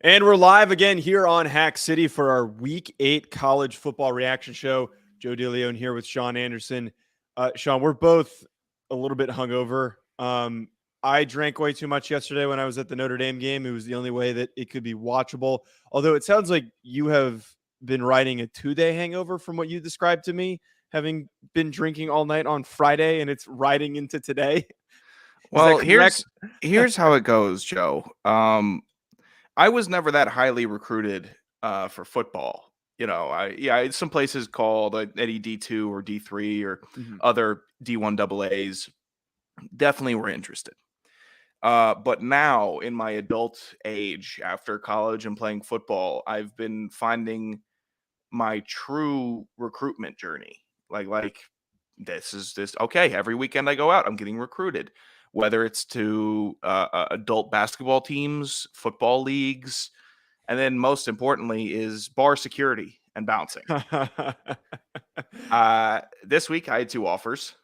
And we're live again here on Hack City for our Week 8 college football reaction show. Joe DeLeone here with Sean Anderson. Sean, we're both a little bit hungover. I drank way too much yesterday when I was at the Notre Dame game. It was the only way that it could be watchable. Although it sounds like you have been riding a 2-day hangover from what you described to me, having been drinking all night on Friday, and it's riding into today. Is that Well, correct? here's how it goes, Joe. I was never that highly recruited for football. Some places called any D2 or D3 or Mhm. other D1 AA's definitely were interested. But now in my adult age, after college and playing football, I've been finding my true recruitment journey. Like this is this okay? Every weekend I go out, I'm getting recruited, whether it's to adult basketball teams, football leagues, and then most importantly is bar security and bouncing. This week I had two offers.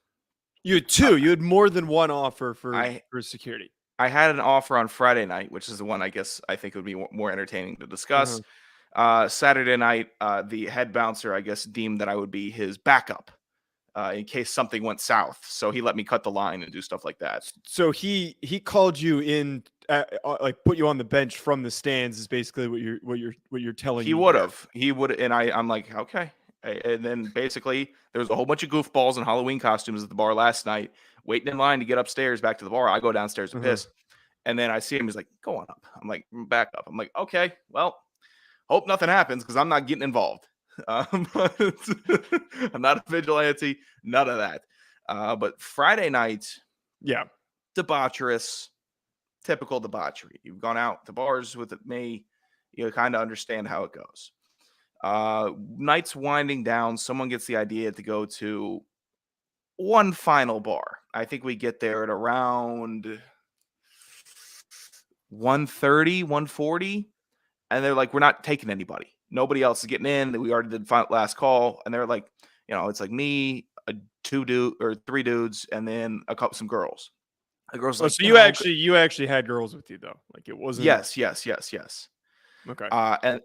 You had two. You had more than one offer for I security. I had an offer on Friday night, which is the one I guess I think would be more entertaining to discuss. Saturday night, the head bouncer, I guess, deemed that I would be his backup in case something went south. So he let me cut the line and do stuff like that. So he called you in, like put you on the bench from the stands. Is basically what you're telling He me would here. have. He would, and I'm like, okay. And then basically, there was a whole bunch of goofballs in Halloween costumes at the bar last night, waiting in line to get upstairs back to the bar. I go downstairs to piss, and then I see him. He's like, "Go on up." I'm like, "Back up." I'm like, "Okay, well, hope nothing happens because I'm not getting involved. But I'm not a vigilante. None of that." But Friday night, Yeah. debaucherous, typical debauchery. You've gone out to bars with me. You kind of understand how it goes. Night's winding down. Someone gets the idea to go to one final bar. I think we get there at around 1:30, 1:40. And they're like, we're not taking anybody. Nobody else is getting in. We already did last call. And they're like, it's like me, three dudes, and then some girls. The girls Oh, like, so you actually had girls with you though. Like it wasn't yes. okay.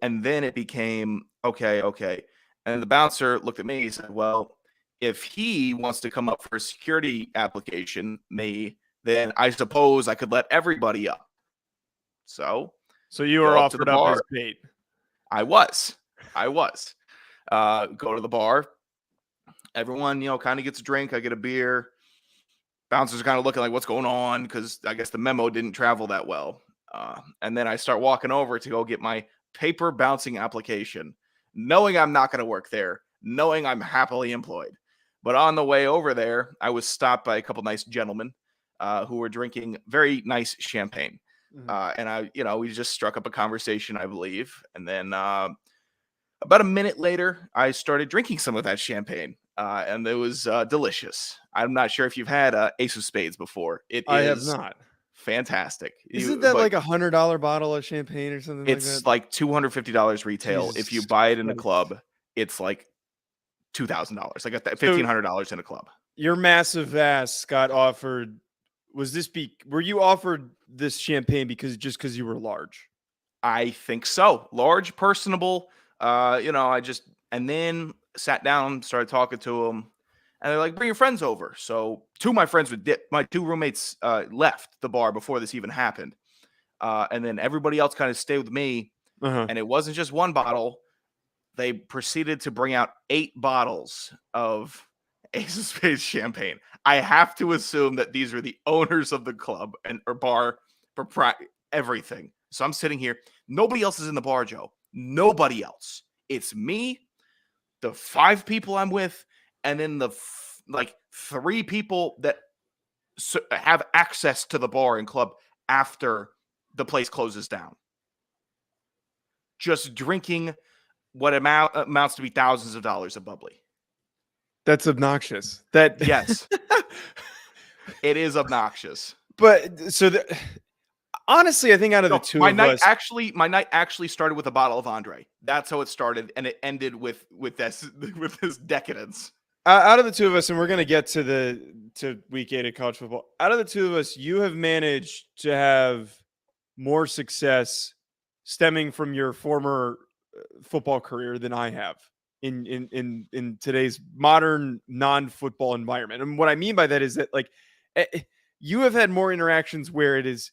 And then it became okay. And the bouncer looked at me. He said, well, if he wants to come up for a security application, then I suppose I could let everybody up. So you were go up to the offered up as bar. bait. I was. Go to the bar. Everyone, kind of gets a drink. I get a beer. Bouncers kind of looking like, what's going on? Because I guess the memo didn't travel that well. And then I start walking over to go get my paper bouncing application, knowing I'm not going to work there, knowing I'm happily employed. But on the way over there, I was stopped by a couple nice gentlemen who were drinking very nice champagne. And we just struck up a conversation, I believe. And then about a minute later, I started drinking some of that champagne, and it was delicious. I'm not sure if you've had Ace of Spades before. It I have is not. fantastic. Isn't that like $100 bottle of champagne or something like that? It's like $250 retail. If you Jesus buy it in a Christ. club, it's like $2,000. I got that $1,500 in a club. Your massive ass got offered. Were you offered this champagne because you were large? I think so. Large, personable. And then sat down, started talking to them, and they're like, "Bring your friends over." So two of my friends would dip. My two roommates left the bar before this even happened, and then everybody else kind of stayed with me. And it wasn't just one bottle. They proceeded to bring out 8 bottles of Ace of Spades champagne. I have to assume that these are the owners of the club or bar, everything. So I'm sitting here. Nobody else is in the bar, Joe. Nobody else. It's me, the 5 people I'm with, and then the 3 people that have access to the bar and club after the place closes down. Just drinking what amounts to be thousands of dollars of bubbly. That's obnoxious. Yes, it is obnoxious. But honestly, I think out of the two of us, my night actually started with a bottle of Andre. That's how it started, and it ended with this decadence. Out of the two of us, and we're going to get to week 8 of college football. Out of the two of us, you have managed to have more success stemming from your former football career than I have in today's modern non-football environment. And what I mean by that is that like you have had more interactions where it is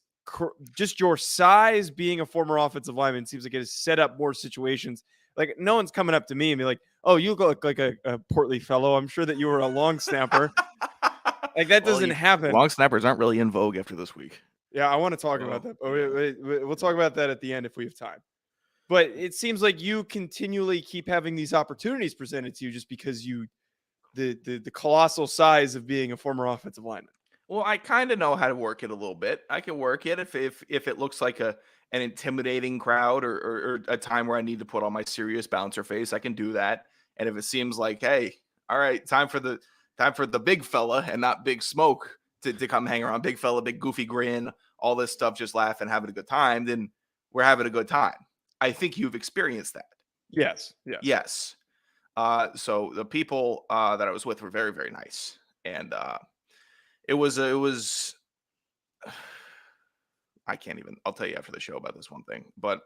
just your size being a former offensive lineman seems like it has set up more situations. Like no one's coming up to me and be like, "Oh, you look like a portly fellow. I'm sure that you were a long snapper." Like that doesn't happen. Long snappers aren't really in vogue after this week. Yeah, I want to talk about that. But we'll talk about that at the end if we have time. But it seems like you continually keep having these opportunities presented to you just because the colossal size of being a former offensive lineman. Well, I kind of know how to work it a little bit. I can work it if it looks like an intimidating crowd or a time where I need to put on my serious bouncer face, I can do that. And if it seems like, hey, all right, time for the big fella and not big smoke to come hang around, big fella, big goofy grin, all this stuff, just laugh and having a good time, then we're having a good time. I think you've experienced that. Yes. So the people that I was with were very, very nice. And it was I can't even, I'll tell you after the show about this one thing, but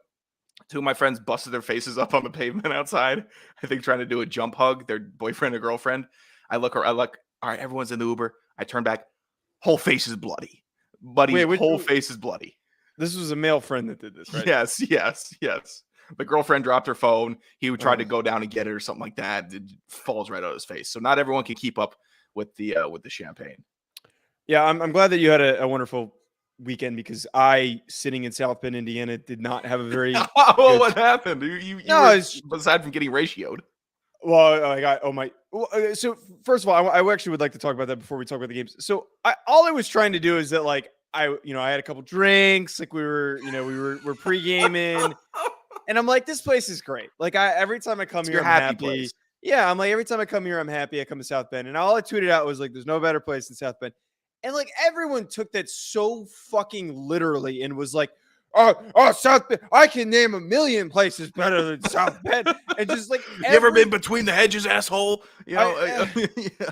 two of my friends busted their faces up on the pavement outside, I think trying to do a jump hug, their boyfriend or girlfriend. I look, all right, everyone's in the Uber. I turn back, whole face is bloody. Buddy's whole face is bloody. This was a male friend that did this, right? Yes. The girlfriend dropped her phone. He would try to go down and get it or something like that. It falls right out of his face. So not everyone can keep up with the champagne. Yeah, I'm glad that you had a wonderful weekend because I, sitting in South Bend, Indiana, did not have a very. What happened? You aside from getting ratioed. Well, so first of all, I actually would like to talk about that before we talk about the games. So all I was trying to do is that like I had a couple drinks, like we're pre-gaming, and I'm like, this place is great. Like every time I come here, I'm happy. Place. Yeah, I'm like, every time I come here, I'm happy. I come to South Bend, and all I tweeted out was like, there's no better place than South Bend. And like everyone took that so fucking literally and was like, oh, South Bend, I can name a million places better than South Bend. And just like you ever been between the hedges, asshole?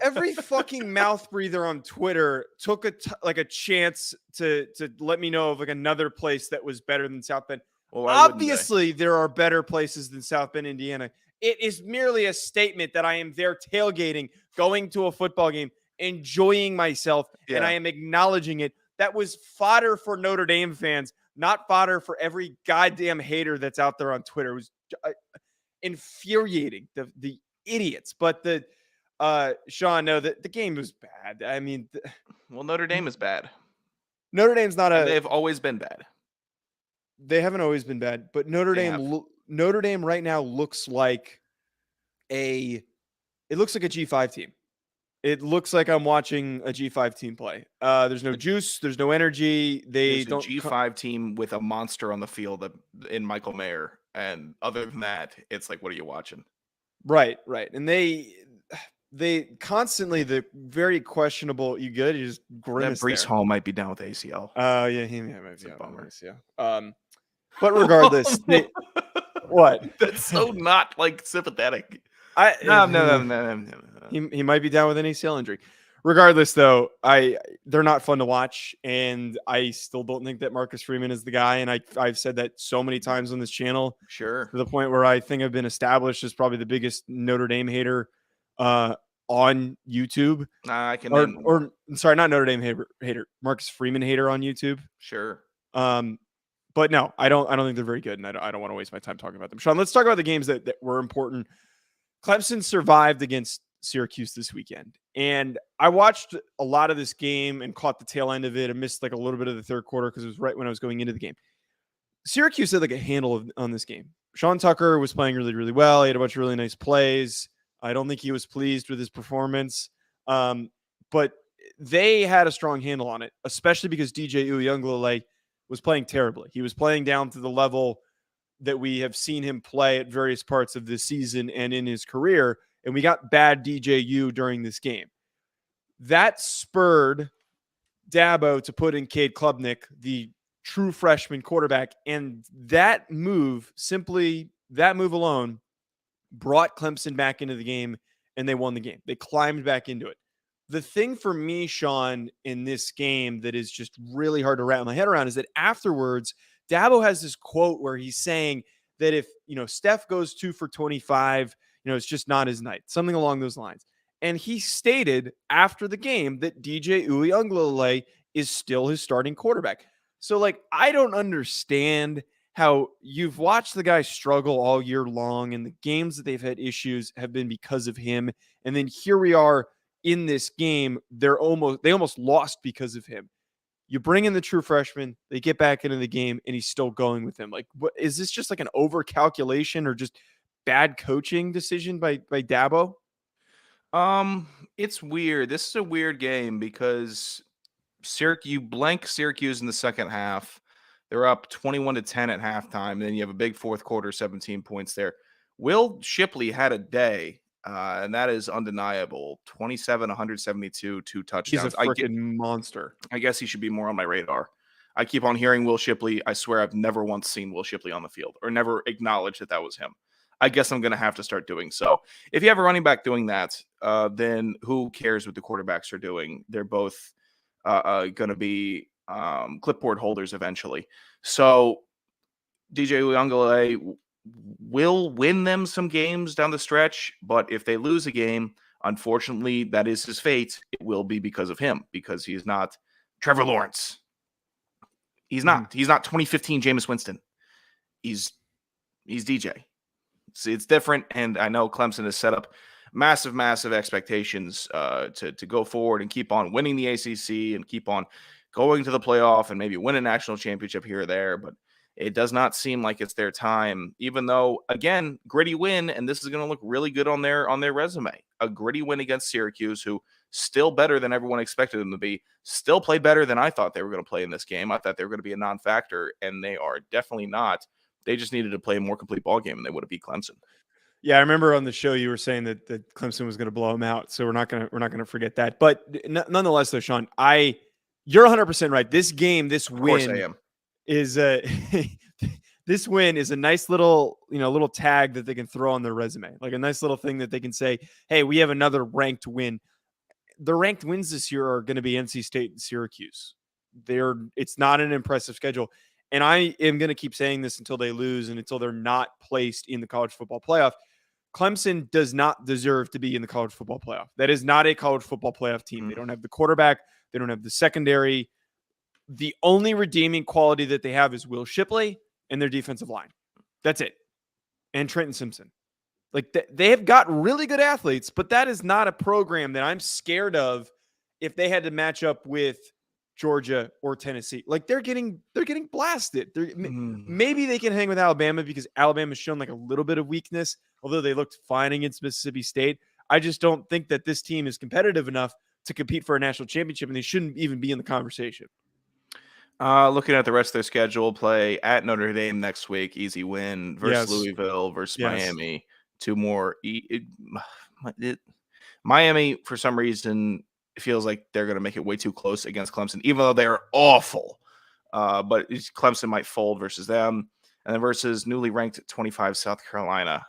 Every fucking mouth breather on Twitter took a chance to let me know of like another place that was better than South Bend. Well, obviously, there are better places than South Bend, Indiana. It is merely a statement that I am there tailgating, going to a football game, enjoying myself, and I am acknowledging it. That was fodder for Notre Dame fans, not fodder for every goddamn hater that's out there on Twitter. It was infuriating, the idiots. But Sean, no, the game was bad. I mean, Notre Dame is bad. Notre Dame's not they've always been bad. They haven't always been bad, but Notre Dame right now looks like a G5 team. It looks like I'm watching a G5 team play. There's no juice. There's no energy. There's a G5 team with a monster on the field in Michael Mayer. And other than that, it's like, what are you watching? Right. And they constantly, the very questionable, you good? You just grimace that Breece Hall might be down with ACL. Yeah, he might be down with ACL. But regardless, what? That's so not like sympathetic. No. He might be down with an ACL injury. Regardless, though, they're not fun to watch, and I still don't think that Marcus Freeman is the guy. And I've said that so many times on this channel, sure, to the point where I think I've been established as probably the biggest Notre Dame hater on YouTube. I can, or sorry, not Notre Dame hater, Marcus Freeman hater on YouTube. Sure. But no, I don't think they're very good, and I don't want to waste my time talking about them. Sean, let's talk about the games that were important. Clemson survived against Syracuse this weekend, and I watched a lot of this game and caught the tail end of it. I missed like a little bit of the third quarter because it was right when I was going into the game. Syracuse had like a handle on this game. Sean Tucker was playing really, really well. He had a bunch of really nice plays. I don't think he was pleased with his performance, but they had a strong handle on it, especially because DJ Uiagalelei was playing terribly. He was playing down to the level that we have seen him play at various parts of this season and in his career. And we got bad DJU during this game. That spurred Dabo to put in Cade Klubnik, the true freshman quarterback. And that move alone brought Clemson back into the game, and they won the game. They climbed back into it. The thing for me, Sean, in this game that is just really hard to wrap my head around is that afterwards, Dabo has this quote where he's saying that if, Steph goes 2 for 25, it's just not his night, something along those lines. And he stated after the game that DJ Uiagalelei is still his starting quarterback. So, I don't understand how you've watched the guy struggle all year long, and the games that they've had issues have been because of him. And then here we are in this game, they almost lost because of him. You bring in the true freshman, they get back into the game, and he's still going with him. What is this, just like an over calculation or just bad coaching decision by Dabo? It's weird. This is a weird game because you blank Syracuse in the second half. They're up 21-10 at halftime. And then you have a big fourth quarter, 17 points there. Will Shipley had a day, and that is undeniable. 27, 172, 2 touchdowns. He's a freaking monster. I guess he should be more on my radar. I keep on hearing Will Shipley. I swear I've never once seen Will Shipley on the field or never acknowledged that was him. I guess I'm going to have to start doing so. If you have a running back doing that, then who cares what the quarterbacks are doing? They're both going to be clipboard holders eventually. So DJ Uiagalelei will win them some games down the stretch, but if they lose a game, unfortunately, that is his fate. It will be because of him, because he's not Trevor Lawrence. He's not. He's not 2015 Jameis Winston. He's DJ. It's different, and I know Clemson has set up massive expectations to go forward and keep on winning the ACC and keep on going to the playoff and maybe win a national championship here or there, but it does not seem like it's their time, even though, again, gritty win, and this is going to look really good on their resume. A gritty win against Syracuse, who still better than everyone expected them to be, still played better than I thought they were going to play in this game. I thought they were going to be a non-factor, and they are definitely not. They just needed to play a more complete ball game, and they would have beat Clemson. Yeah, I remember on the show you were saying that Clemson was going to blow them out, so we're not going to forget that. But nonetheless, though, Sean, you're 100% right. This game, this win, of course I am. Is this win is a nice little tag that they can throw on their resume, like a nice little thing that they can say, "Hey, we have another ranked win." The ranked wins this year are going to be NC State and Syracuse. It's not an impressive schedule. And I am going to keep saying this until they lose and until they're not placed in the college football playoff. Clemson does not deserve to be in the college football playoff. That is not a college football playoff team. They don't have the quarterback. They don't have the secondary. The only redeeming quality that they have is Will Shipley and their defensive line. That's it. And Trenton Simpson. They have got really good athletes, but that is not a program that I'm scared of if they had to match up with Georgia or Tennessee. They're getting blasted. Maybe they can hang with Alabama because Alabama's shown a little bit of weakness, although they looked fine against Mississippi State. I just don't think that this team is competitive enough to compete for a national championship, and they shouldn't even be in the conversation. Looking at the rest of their schedule, play at Notre Dame next week, easy win versus Louisville versus Miami. Two more. Miami, for some reason, feels like they're going to make it way too close against Clemson, even though they're awful. But Clemson might fold versus them. And then versus newly ranked 25 South Carolina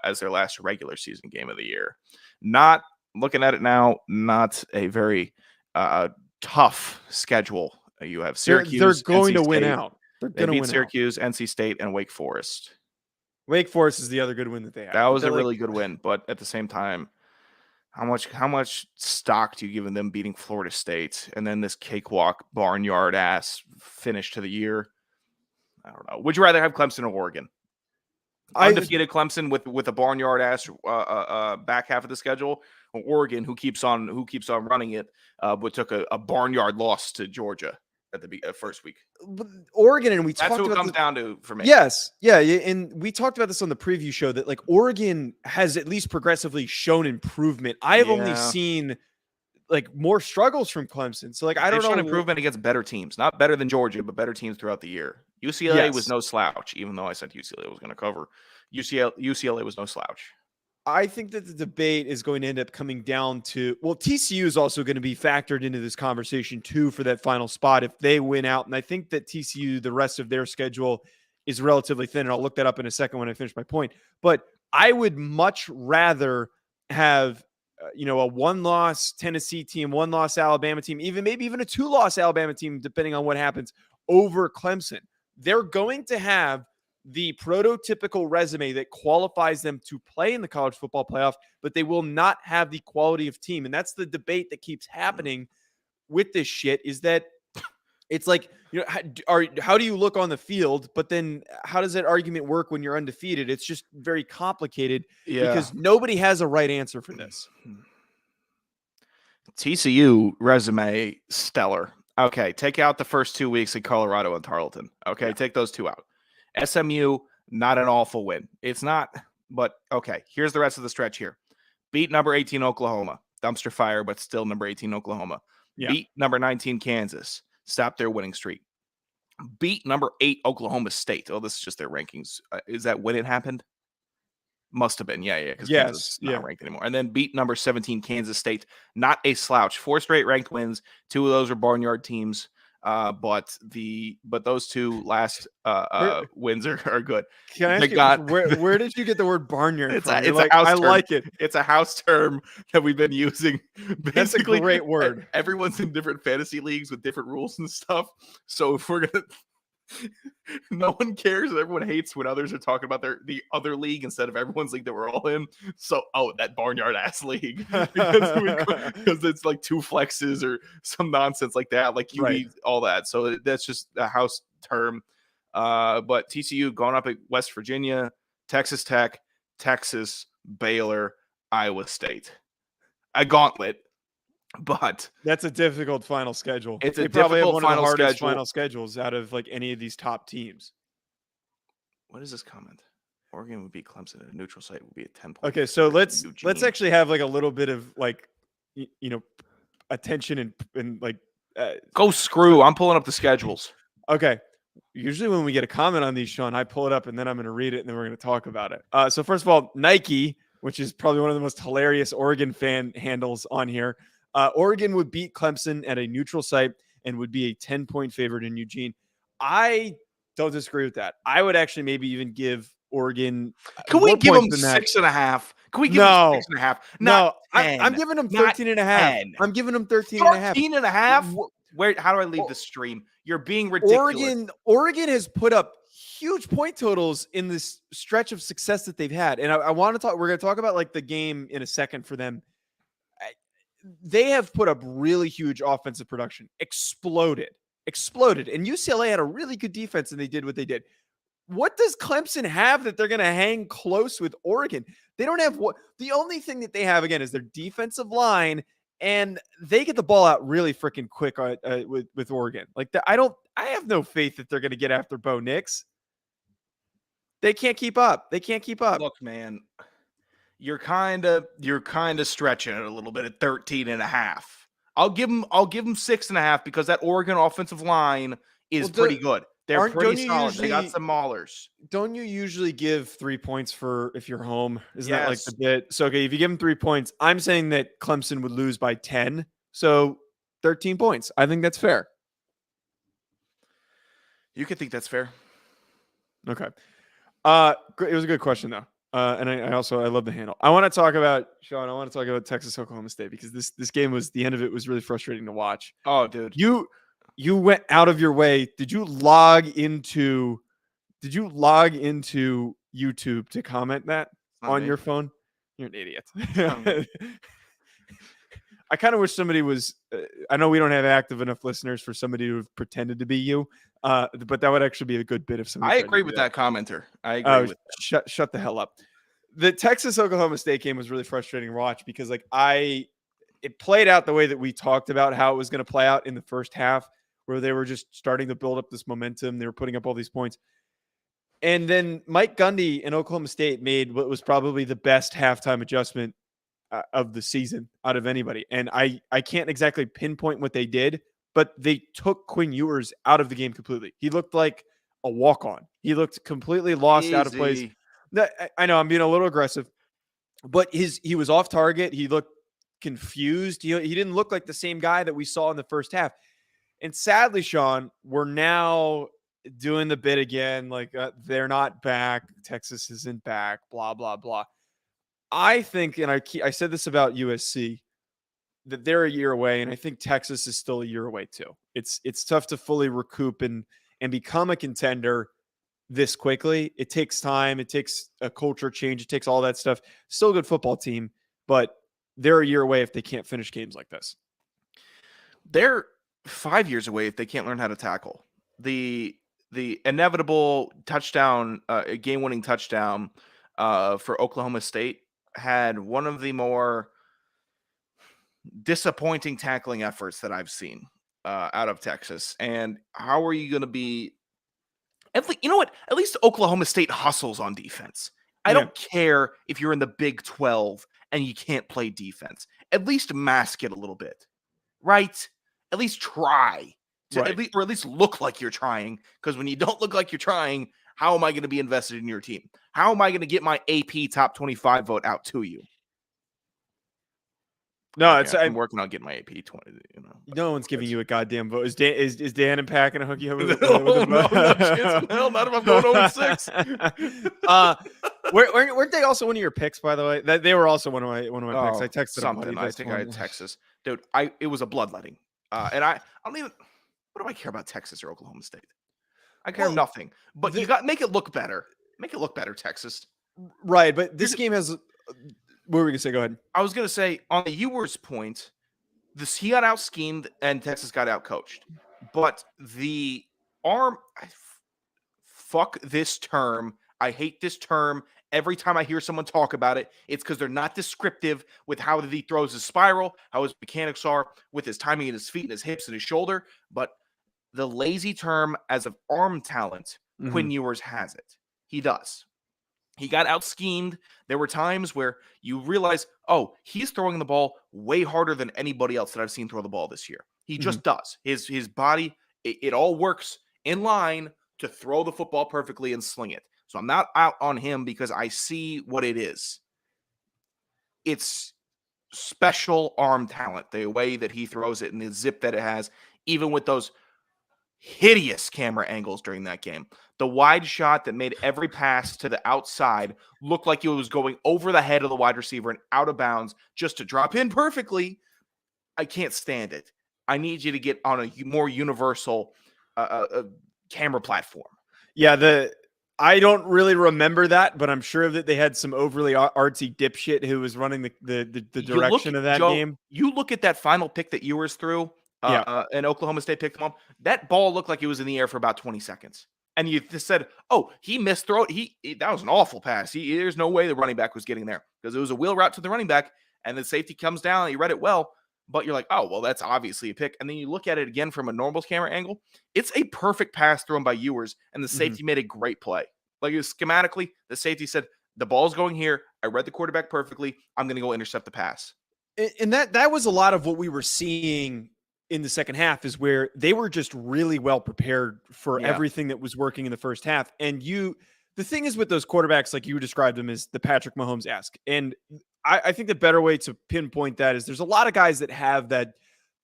as their last regular season game of the year. Not looking at it now, not a very tough schedule. You have Syracuse. They're going NC to win State. out. They beat Syracuse, NC State, and Wake Forest. Wake Forest is the other good win that they have. That was a really good win, but at the same time, how much stock do you give in them beating Florida State and then this cakewalk barnyard ass finish to the year? I don't know. Would you rather have Clemson or Oregon? Undefeated Clemson with a barnyard ass back half of the schedule, or Oregon who keeps on running it, but took a barnyard loss to Georgia at the first week. Oregon, and that's what it comes down to for me. Yes, yeah, and we talked about this on the preview show that Oregon has at least progressively shown improvement. I have only seen more struggles from Clemson. So I don't know, improvement against better teams, not better than Georgia, but better teams throughout the year. UCLA was no slouch, even though I said UCLA was going to cover. UCLA was no slouch. I think that the debate is going to end up coming down to, TCU is also going to be factored into this conversation too for that final spot if they win out. And I think that TCU, the rest of their schedule is relatively thin. And I'll look that up in a second when I finish my point. But I would much rather have, a one-loss Tennessee team, one-loss Alabama team, maybe even a two-loss Alabama team, depending on what happens, over Clemson. they're going to have the prototypical resume that qualifies them to play in the college football playoff, but they will not have the quality of team. And that's the debate that keeps happening with this shit, is that it's like, how do you look on the field? But then how does that argument work when you're undefeated? It's just very complicated because nobody has a right answer for this. TCU resume, stellar. Okay, take out the first 2 weeks in Colorado and Tarleton. Okay, take those two out. SMU, not an awful win. It's not, but okay, here's the rest of the stretch here. Beat number 18 Oklahoma. Dumpster fire, but still number 18 Oklahoma. Yeah. Beat number 19 Kansas. Stop their winning streak. Beat number 8 Oklahoma State. Oh, this is just their rankings. Is that when it happened? Must have been. Yeah. Because Kansas is not ranked anymore. And then beat number 17 Kansas State. Not a slouch. 4 straight ranked wins. 2 of those are barnyard teams. But those 2 last wins are good. Can I ask you, where did you get the word barnyard from? It's a house term. I like it. It's a house term that we've been using. Basically, that's a great word. Everyone's in different fantasy leagues with different rules and stuff. So if we're gonna, no one cares and everyone hates when others are talking about the other league instead of everyone's league that we're all in. So that barnyard ass league because it's like 2 flexes or some nonsense like that, like QB, all that. So that's just a house term. But TCU going up at West Virginia, Texas Tech, Texas, Baylor, Iowa State. A gauntlet. But that's a difficult final schedule. It's they a probably have difficult one of the hardest schedule. Final schedules out of like any of these top teams. What is this comment? Oregon would beat Clemson at a neutral site. Would be a 10-point. Okay, so let's actually have like a little bit of like attention and like go screw. I'm pulling up the schedules. Okay. Usually when we get a comment on these, Sean, I pull it up and then I'm going to read it and then we're going to talk about it. So first of all, Nike, which is probably one of the most hilarious Oregon fan handles on here. Oregon would beat Clemson at a neutral site and would be a 10-point favorite in Eugene. I don't disagree with that. I would actually maybe even give Oregon. Can we give them 6.5? Can we give them 6.5? No, I'm giving them 13.5. I'm giving them 13.5. 13.5? How do I leave the stream? You're being ridiculous. Oregon has put up huge point totals in this stretch of success that they've had. And I want to talk, we're going to talk about like the game in a second for them. They have put up really huge offensive production, exploded. And UCLA had a really good defense and they did what they did. What does Clemson have that they're going to hang close with Oregon? They don't have the only thing that they have, again, is their defensive line, and they get the ball out really freaking quick with Oregon. Like I have no faith that they're going to get after Bo Nix. They can't keep up. Look, man, you're kind of stretching it a little bit at 13.5. I'll give them 6.5 because that Oregon offensive line is pretty good. They're pretty solid. They got some maulers. Don't you usually give 3 points for if you're home? Isn't that like the bit? So, okay, if you give them 3 points, I'm saying that Clemson would lose by 10. So 13 points. I think that's fair. You could think that's fair. Okay. It was a good question though. And I love the handle. I want to talk about Texas Oklahoma State because this game was, the end of it was really frustrating to watch. Oh, dude. You went out of your way. Did you log into YouTube to comment that on your phone? You're an idiot. I kind of wish somebody was. I know we don't have active enough listeners for somebody to have pretended to be you, but that would actually be a good bit of somebody. I agree with that commenter. I agree with that. Shut the hell up. The Texas Oklahoma State game was really frustrating to watch because it played out the way that we talked about how it was going to play out in the first half, where they were just starting to build up this momentum. They were putting up all these points. And then Mike Gundy in Oklahoma State made what was probably the best halftime adjustment of the season out of anybody. And I can't exactly pinpoint what they did, but they took Quinn Ewers out of the game completely. He looked like a walk-on. He looked completely lost, out of place. I know I'm being a little aggressive, but he was off target. He looked confused. He didn't look like the same guy that we saw in the first half. And sadly, Sean, we're now doing the bit again. Like they're not back. Texas isn't back. Blah, blah, blah. I think, and I said this about USC, that they're a year away, and I think Texas is still a year away too. It's tough to fully recoup and and become a contender this quickly. It takes time. It takes a culture change. It takes all that stuff. Still a good football team, but they're a year away if they can't finish games like this. They're 5 years away if they can't learn how to tackle. The inevitable touchdown, game-winning touchdown for Oklahoma State had one of the more disappointing tackling efforts that I've seen out of Texas. And how are you going to be? You know what? At least Oklahoma State hustles on defense. I don't care if you're in the Big 12 and you can't play defense. At least mask it a little bit, right? At least try to Right. at least look like you're trying. Because when you don't look like you're trying, how am I going to be invested in your team? How am I going to get my AP top 25 vote out to you? No, Okay, I'm working on getting my AP 20. No one's giving you a goddamn vote. Is Dan and Pat gonna hook you up with no chance in hell. Not if I'm going 0-6. Weren't they also one of your picks, by the way? They were also one of my picks. I texted something. I think I had Texas, dude. It was a bloodletting, and I don't even. What do I care about Texas or Oklahoma State? I care nothing. But you got make it look better. Make it look better, Texas. Right, but this game has. What were we gonna say? Go ahead. I was gonna say on the Ewers point, he got out schemed and Texas got out coached. But the arm, fuck this term. I hate this term. Every time I hear someone talk about it, it's because they're not descriptive with how he throws his spiral, how his mechanics are with his timing in his feet and his hips and his shoulder. But the lazy term as of arm talent, Quinn Ewers has it. He does. He got out schemed. There were times where you realize, oh, he's throwing the ball way harder than anybody else that I've seen throw the ball this year. He just does. His body, it all works in line to throw the football perfectly and sling it. So I'm not out on him because I see what it is. It's special arm talent, the way that he throws it and the zip that it has, even with those hideous camera angles during that game. The wide shot that made every pass to the outside look like it was going over the head of the wide receiver and out of bounds just to drop in perfectly. I can't stand it. I need you to get on a more universal camera platform. Yeah, I don't really remember that, but I'm sure that they had some overly artsy dipshit who was running the direction of that game. You look at that final pick that Ewers threw, and Oklahoma State picked him up. That ball looked like it was in the air for about 20 seconds. And you just said, oh, he missed throw. That was an awful pass. There's no way the running back was getting there because it was a wheel route to the running back, and the safety comes down. He read it well, but you're like, oh, well, that's obviously a pick. And then you look at it again from a normal camera angle. It's a perfect pass thrown by Ewers, and the safety made a great play. Like, it was schematically, the safety said, the ball's going here. I read the quarterback perfectly. I'm going to go intercept the pass. And that was a lot of what we were seeing in the second half, is where they were just really well prepared for everything that was working in the first half. And the thing is with those quarterbacks, like you described them, is the Patrick Mahomes-esque. And I think the better way to pinpoint that is there's a lot of guys that have that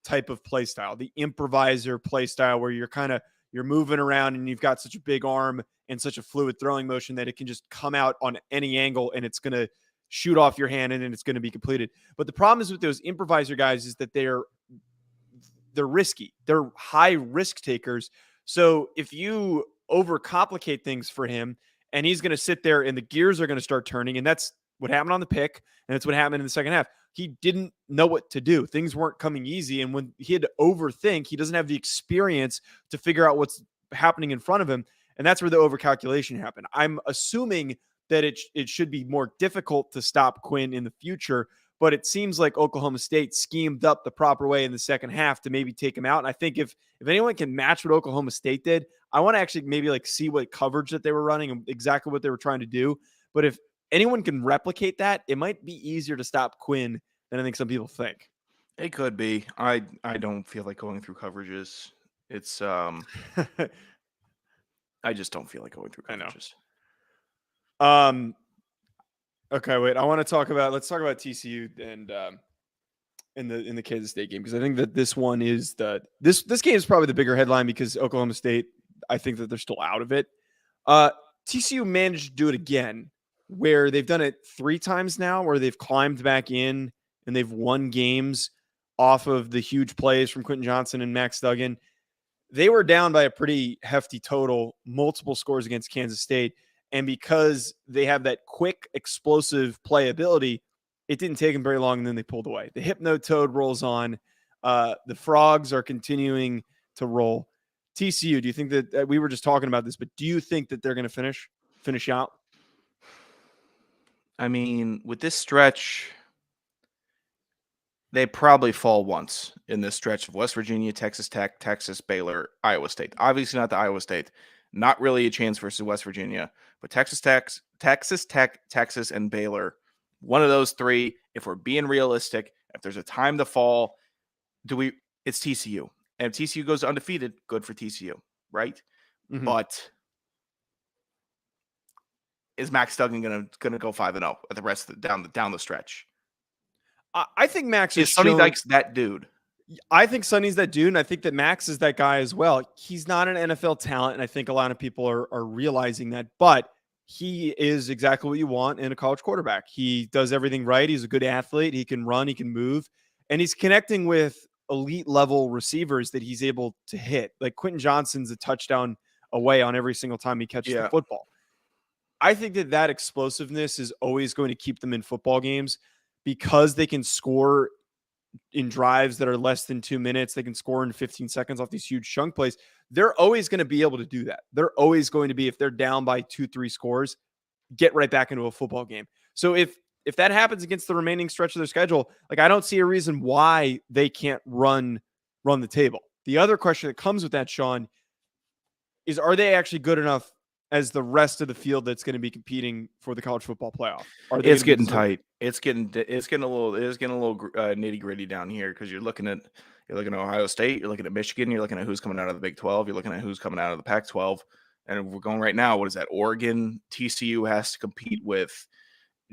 type of play style, the improviser play style, where you're moving around and you've got such a big arm and such a fluid throwing motion that it can just come out on any angle and it's going to shoot off your hand and then it's going to be completed. But the problem is with those improviser guys is that they're risky. They're high risk takers. So if you overcomplicate things for him and he's going to sit there and the gears are going to start turning, and that's what happened on the pick, and that's what happened in the second half. He didn't know what to do. Things weren't coming easy, and when he had to overthink, he doesn't have the experience to figure out what's happening in front of him, and that's where the overcalculation happened. I'm assuming that it should be more difficult to stop Quinn in the future, but it seems like Oklahoma State schemed up the proper way in the second half to maybe take him out. And I think if anyone can match what Oklahoma State did, I want to actually maybe see what coverage that they were running and exactly what they were trying to do. But if anyone can replicate that, it might be easier to stop Quinn than I think some people think. It could be. I don't feel like going through coverages. It's I just don't feel like going through coverages. I know. Okay, wait. Let's talk about TCU and in the Kansas State game, because I think that this one is this game is probably the bigger headline because Oklahoma State, I think that they're still out of it. TCU managed to do it again, where they've done it 3 times now, where they've climbed back in and they've won games off of the huge plays from Quentin Johnson and Max Duggan. they were down by a pretty hefty total, multiple scores against Kansas State. And because they have that quick, explosive playability, it didn't take them very long, and then they pulled away. The Hypno Toad rolls on. The Frogs are continuing to roll. TCU, do you think that we were just talking about this, but do you think that they're going to finish out? I mean, with this stretch, they probably fall once in this stretch of West Virginia, Texas Tech, Texas, Baylor, Iowa State. Obviously not the Iowa State. Not really a chance versus West Virginia, but Texas Tech, Texas, and Baylor. One of those three, if we're being realistic, if there's a time to fall, it's TCU. And if TCU goes undefeated, good for TCU, right? Mm-hmm. But is Max Duggan gonna go 5-0 at the rest of down the stretch? I think Max is Sonny Dykes that dude. I think Sonny's that dude, and I think that Max is that guy as well. He's not an NFL talent, and I think a lot of people are realizing that, but he is exactly what you want in a college quarterback. He does everything right. He's a good athlete. He can run, he can move, and he's connecting with elite level receivers that he's able to hit. Like Quentin Johnson's a touchdown away on every single time he catches the football. I think that explosiveness is always going to keep them in football games because they can score in drives that are less than 2 minutes. They can score in 15 seconds off these huge chunk plays. They're always going to be able to do that. They're always going to be, if they're down by 2-3 scores, get right back into a football game. So if that happens against the remaining stretch of their schedule, like I don't see a reason why they can't run the table. The other question that comes with that, Sean, is are they actually good enough as the rest of the field that's going to be competing for the college football playoff? It's getting tight. It's getting a little nitty gritty down here because you're looking at Ohio State, you're looking at Michigan, you're looking at who's coming out of the Big 12, you're looking at who's coming out of the Pac-12, and we're going right now. What is that? Oregon, TCU has to compete with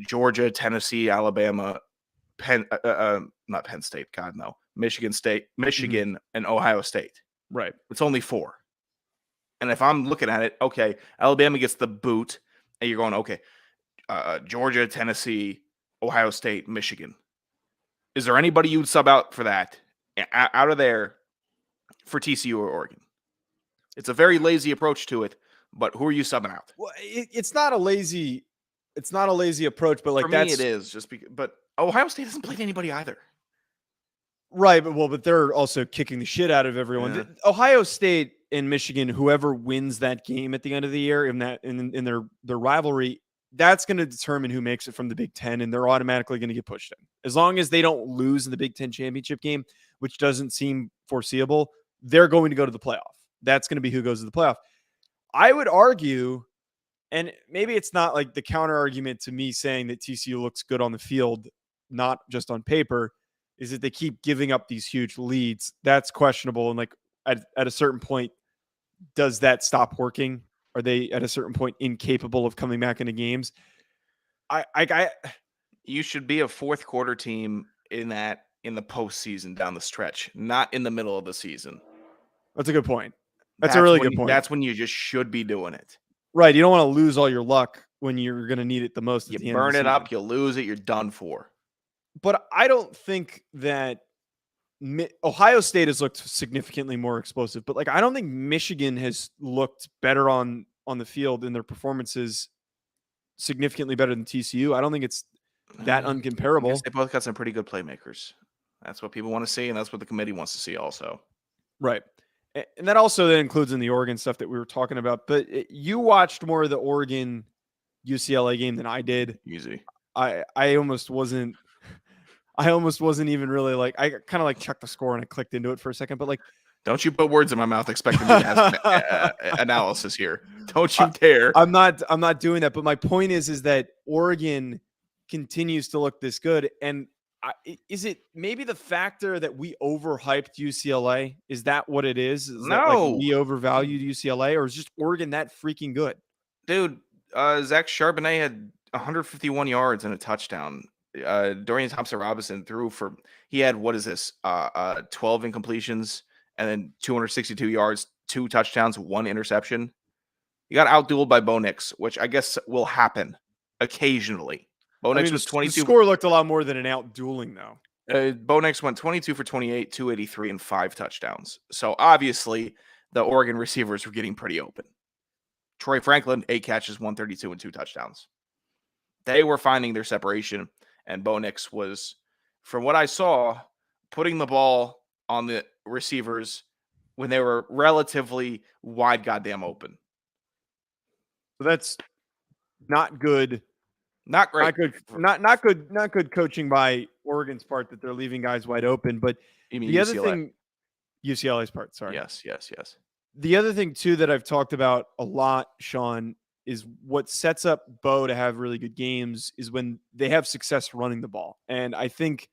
Georgia, Tennessee, Alabama, not Penn State, God no, Michigan State, and Ohio State. Right. It's only 4. And if I'm looking at it, okay, Alabama gets the boot, and you're going, okay, Georgia, Tennessee, Ohio State, Michigan. Is there anybody you would sub out for that, out of there, for TCU or Oregon? It's a very lazy approach to it, but who are you subbing out? Well, it's not a lazy approach, but like for me, it is just because. But Ohio State hasn't played anybody either. Right, but they're also kicking the shit out of everyone. Yeah. Ohio State and Michigan, whoever wins that game at the end of the year in their rivalry, that's going to determine who makes it from the Big Ten, and they're automatically going to get pushed in. As long as they don't lose in the Big Ten championship game, which doesn't seem foreseeable, they're going to go to the playoff. That's going to be who goes to the playoff. I would argue, and maybe it's not like the counter argument to me saying that TCU looks good on the field, not just on paper, is that they keep giving up these huge leads. That's questionable. And like at a certain point, does that stop working? Are they at a certain point incapable of coming back into games? You should be a fourth quarter team in the postseason down the stretch, not in the middle of the season. That's a good point. That's a really good point. That's when you just should be doing it. Right. You don't want to lose all your luck when you're going to need it the most. You burn it up, you lose it, you're done for. But I don't think that Ohio State has looked significantly more explosive, but like I don't think Michigan has looked better on the field in their performances, significantly better than TCU. I don't think it's that uncomparable. They both got some pretty good playmakers. That's what people want to see, and that's what the committee wants to see also. Right. And that also then includes in the Oregon stuff that we were talking about. But you watched more of the Oregon UCLA game than I did. Easy. I almost wasn't even really like, I kind of like checked the score and I clicked into it for a second, but like, don't you put words in my mouth expecting me to have analysis here. Don't you dare. I'm not doing that. But my point is that Oregon continues to look this good. And is it maybe the factor that we overhyped UCLA? Is that what it is? No. Like we overvalued UCLA, or is just Oregon that freaking good? Dude, Zach Charbonnet had 151 yards and a touchdown. Dorian Thompson-Robinson threw for, he had, 12 incompletions and then 262 yards, 2 touchdowns, 1 interception. He got outdueled by Bo Nix, which I guess will happen occasionally. Bo Nix was 22. The score looked a lot more than an outdueling, though. Bo Nix went 22 for 28, 283, and 5 touchdowns. So obviously the Oregon receivers were getting pretty open. Troy Franklin, 8 catches, 132 and 2 touchdowns. They were finding their separation, and Bo Nix was, from what I saw, putting the ball on the receivers when they were relatively wide goddamn open. So that's not good. Not great. Not good coaching by Oregon's part that they're leaving guys wide open. But You mean the UCLA? other thing, UCLA's part, sorry. Yes. The other thing, too, that I've talked about a lot, Sean, is what sets up Bo to have really good games is when they have success running the ball. And I think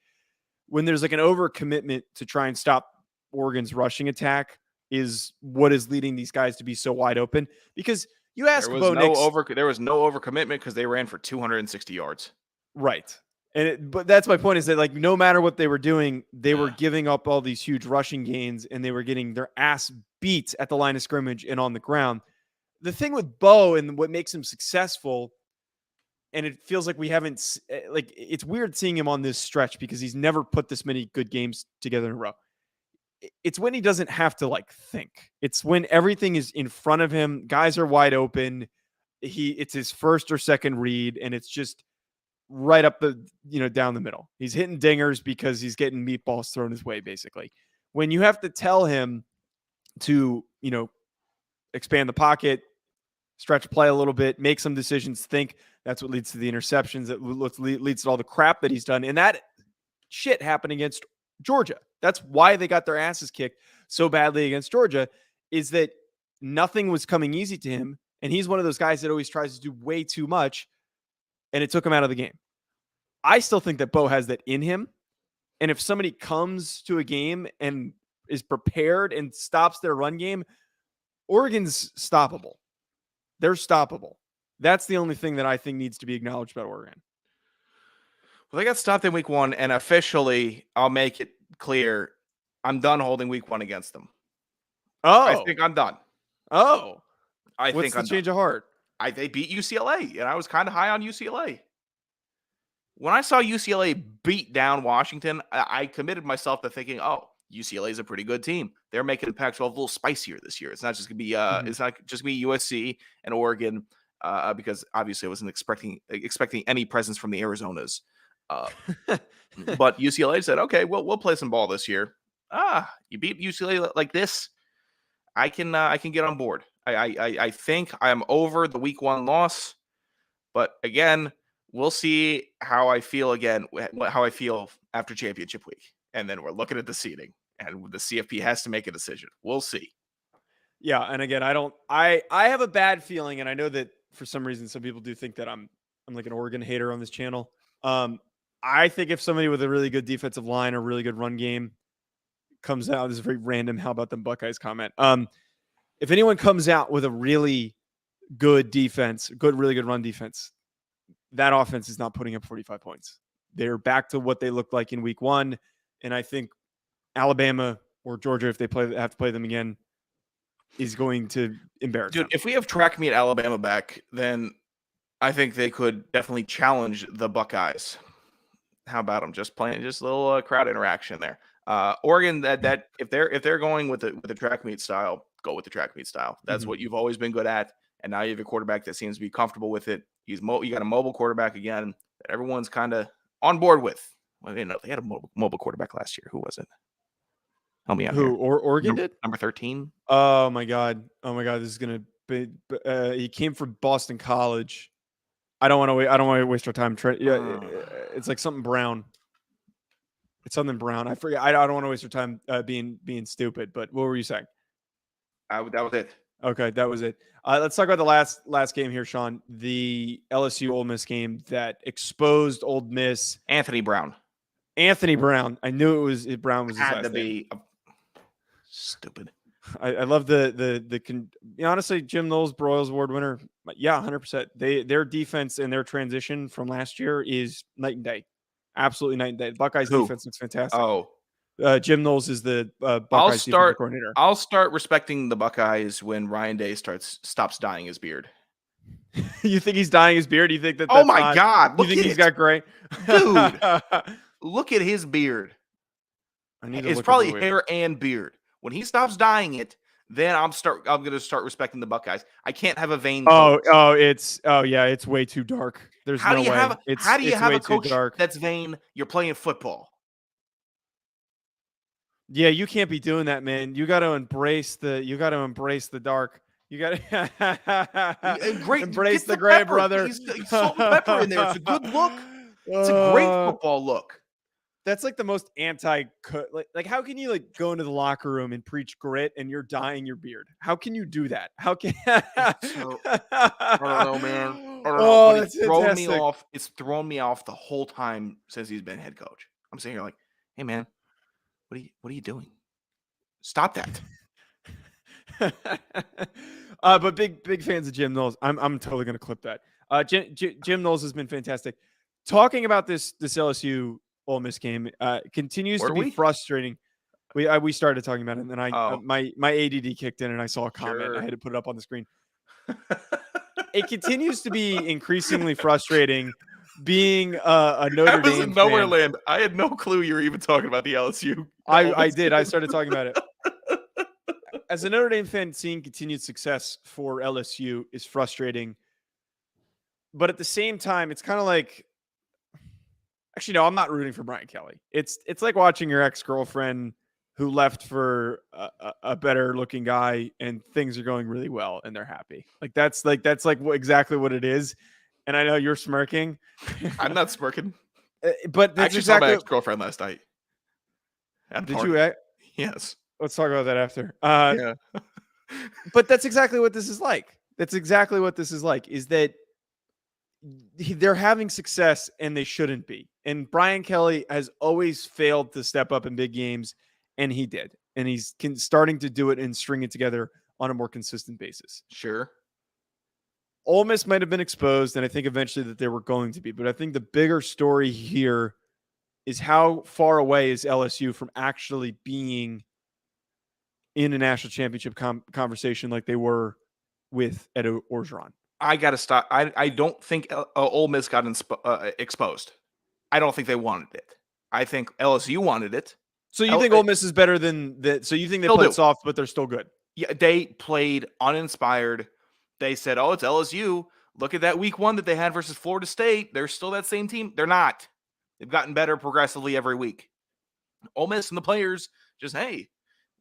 when there's like an overcommitment to try and stop Oregon's rushing attack is what is leading these guys to be so wide open. Because you ask Bo Nix, there was no overcommitment because they ran for 260 yards. Right. But that's my point is that like no matter what they were doing, they were giving up all these huge rushing gains and they were getting their ass beat at the line of scrimmage and on the ground. The thing with Bo and what makes him successful, and it feels like we haven't like it's weird seeing him on this stretch because he's never put this many good games together in a row. It's when he doesn't have to like think. It's when everything is in front of him, guys are wide open. It's his first or second read, and it's just right up the, down the middle. He's hitting dingers because he's getting meatballs thrown his way, basically. When you have to tell him to, expand the pocket, stretch play a little bit, make some decisions, think, that's what leads to the interceptions, that leads to all the crap that he's done. And that shit happened against Georgia. That's why they got their asses kicked so badly against Georgia, is that nothing was coming easy to him. And he's one of those guys that always tries to do way too much, and it took him out of the game. I still think that Bo has that in him. And if somebody comes to a game and is prepared and stops their run game, Oregon's stoppable. They're stoppable. That's the only thing that I think needs to be acknowledged about Oregon. Well, they got stopped in week 1, and officially, I'll make it clear, I'm done holding week 1 against them. Oh. I think I'm done. Oh. What's the change of heart? They beat UCLA, and I was kind of high on UCLA. When I saw UCLA beat down Washington, I committed myself to thinking, oh, UCLA is a pretty good team. They're making the Pac-12 a little spicier this year. It's not just gonna be it's not just gonna be USC and Oregon, because obviously I wasn't expecting any presence from the Arizonas. But UCLA said, okay, we'll play some ball this year. You beat UCLA like this, I can get on board. I think I'm over the week 1 loss, but again, we'll see how I feel after championship week. And then we're looking at the seeding, and the CFP has to make a decision. We'll see. Yeah. And again, I have a bad feeling. And I know that for some reason, some people do think that I'm like an Oregon hater on this channel. I think if somebody with a really good defensive line or really good run game comes out, this is a very random, how about them Buckeyes comment. If anyone comes out with a really good defense, really good run defense, that offense is not putting up 45 points. They're back to what they looked like in week 1. And I think Alabama or Georgia, if they have to play them again, is going to embarrass them. If we have track meet Alabama back, then I think they could definitely challenge the Buckeyes. How about them just playing just a little crowd interaction there? Oregon, that if they're going with the track meet style, go with the track meet style. That's what you've always been good at, and now you have a quarterback that seems to be comfortable with it. You got a mobile quarterback again that everyone's kind of on board with. Well, they had a mobile quarterback last year. Who was it? Help me out. Who? Oregon did? Number 13. Oh my god! This is gonna be. He came from Boston College. I don't want to waste our time. It's like something Brown. It's something Brown. I forget. I don't want to waste your time being stupid. But what were you saying? That was it. Okay, that was it. Let's talk about the last game here, Sean. The LSU Ole Miss game that exposed Ole Miss. Anthony Brown. I knew Brown was his Had last to name. be stupid. I love honestly, Jim Knowles, Broyles Award winner. Yeah, 100%. Their defense and their transition from last year is night and day. Absolutely night and day. Buckeyes defense looks fantastic. Oh, Jim Knowles is the Buckeyes defensive coordinator. I'll start respecting the Buckeyes when Ryan Day stops dyeing his beard. You think he's dyeing his beard? You think that? Oh my God! You think he's got gray, dude? Look at his beard. It's probably hair and beard. When he stops dyeing it, then I'm going to start respecting the Buckeyes. I can't have a vain Oh, coach. it's way too dark. There's no way. How do you It's have way a too coach dark. that's vain? You're playing football. Yeah, you can't be doing that, man. You got to embrace the dark. You got to Great, embrace get the the gray, pepper. brother. Salt and pepper in there. It's a good look. It's a great football look. That's like the most like how can you like go into the locker room and preach grit and you're dyeing your beard? How can you do that? How can So I don't know, man. I don't know, Oh, but that's it's thrown me fantastic. off. It's thrown me off the whole time since he's been head coach. I'm sitting here like, hey man, what are you doing? Stop that. But big fans of Jim Knowles. I'm totally gonna clip that. Jim Knowles has been fantastic. Talking about this LSU Ole Miss game continues to be frustrating. We started talking about it, and then my ADD kicked in, and I saw a comment. And I had to put it up on the screen. It continues to be increasingly frustrating being a Notre Dame fan. Nowhere land. I had no clue you were even talking about the LSU. I did. I started talking about it. As a Notre Dame fan, seeing continued success for LSU is frustrating. But at the same time, it's kind of like, actually, no, I'm not rooting for Brian Kelly. It's like watching your ex-girlfriend who left for a better looking guy and things are going really well and they're happy. That's exactly what it is. And I know you're smirking. I'm not smirking. But I actually saw my ex-girlfriend last night. Did you? Yes. Let's talk about that after. Yeah. But that's exactly what this is like. That's exactly what this is like, is that they're having success and they shouldn't be. And Brian Kelly has always failed to step up in big games, and he did. And he's starting to do it and string it together on a more consistent basis. Sure. Ole Miss might have been exposed, and I think eventually that they were going to be. But I think the bigger story here is how far away is LSU from actually being in a national championship conversation like they were with Ed Orgeron. I got to stop. I don't think Ole Miss got exposed. I don't think they wanted it. I think LSU wanted it. So you think Ole Miss is better than that? So you think they played soft, but they're still good? Yeah, they played uninspired. They said, oh, it's LSU. Look at that week 1 that they had versus Florida State. They're still that same team. They're not. They've gotten better progressively every week. Ole Miss and the players just, hey,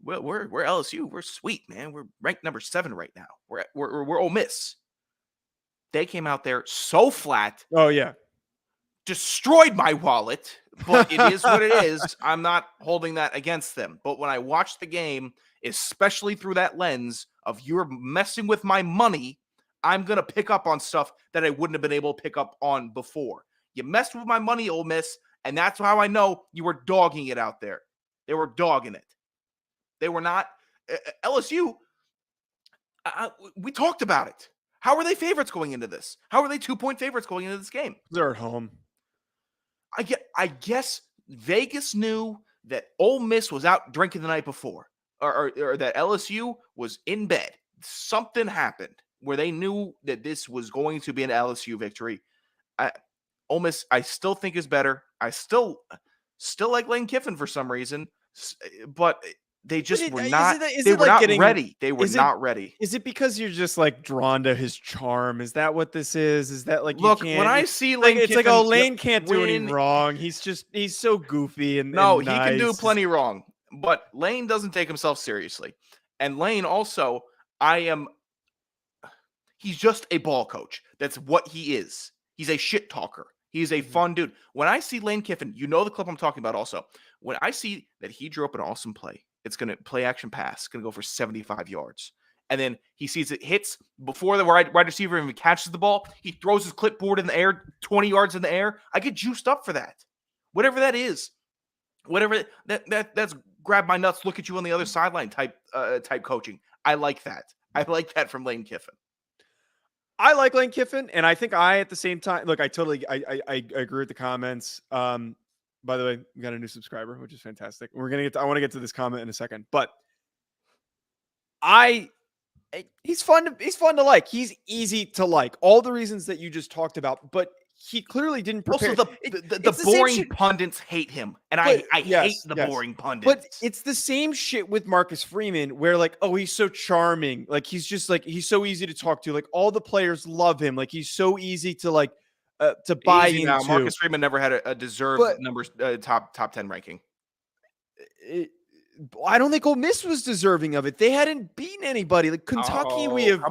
we're LSU. We're sweet, man. We're ranked number 7 right now. We're Ole Miss. They came out there so flat. Oh, yeah. Destroyed my wallet, but it is what it is. I'm not holding that against them. But when I watch the game, especially through that lens of you're messing with my money, I'm going to pick up on stuff that I wouldn't have been able to pick up on before. You messed with my money, Ole Miss, and that's how I know you were dogging it out there. They were dogging it. They were not. LSU, we talked about it. How are they favorites going into this? How are they 2-point favorites going into this game? They're at home. I guess Vegas knew that Ole Miss was out drinking the night before, or that LSU was in bed. Something happened where they knew that this was going to be an LSU victory. Ole Miss, I still think is better. I still like Lane Kiffin for some reason, but they just were not. They were not ready. They were not ready. Is it because you're just like drawn to his charm? Is that what this is? Is that like look when I see Lane? It's Kiffin, like, oh, Lane can't do any wrong. He's so goofy and no, and he can do plenty wrong. But Lane doesn't take himself seriously, and Lane also, he's just a ball coach. That's what he is. He's a shit talker. He's a fun dude. When I see Lane Kiffin, you know the clip I'm talking about also. When I see that he drew up an awesome play, it's going to play action pass, going to go for 75 yards. And then he sees it hits before the wide receiver even catches the ball. He throws his clipboard in the air, 20 yards in the air. I get juiced up for that. Whatever that is. Whatever that's grab my nuts, look at you on the other sideline type coaching. I like that. I like that from Lane Kiffin. I like Lane Kiffin, and I think at the same time, look, I agree with the comments. By the way, we got a new subscriber, which is fantastic. I want to get to this comment in a second, but I He's fun to like. He's easy to like. All the reasons that you just talked about, but he clearly didn't prepare. Also, the boring pundits hate him, and I hate the boring pundits. But it's the same shit with Marcus Freeman, where like, oh, he's so charming, like he's just like he's so easy to talk to, like all the players love him, like he's so easy to like to buy into. Now, Marcus Freeman never had a deserved top 10 ranking. I don't think Ole Miss was deserving of it. They hadn't beaten anybody. Like Kentucky, we have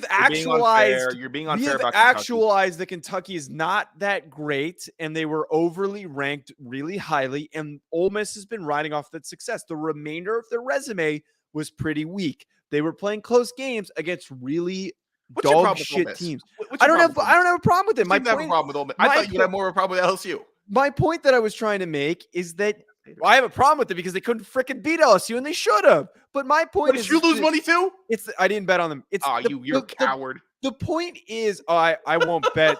actualized. You're being unfair about actualized that Kentucky is not that great, and they were overly ranked really highly. And Ole Miss has been riding off that success. The remainder of their resume was pretty weak. They were playing close games against really dog shit teams. I don't have a problem with it. I thought you had more of a problem with LSU. My point that I was trying to make is that I have a problem with it because they couldn't freaking beat LSU and they should have. But my point is, did you lose money too? I didn't bet on them. You're a coward. The point is, I won't bet.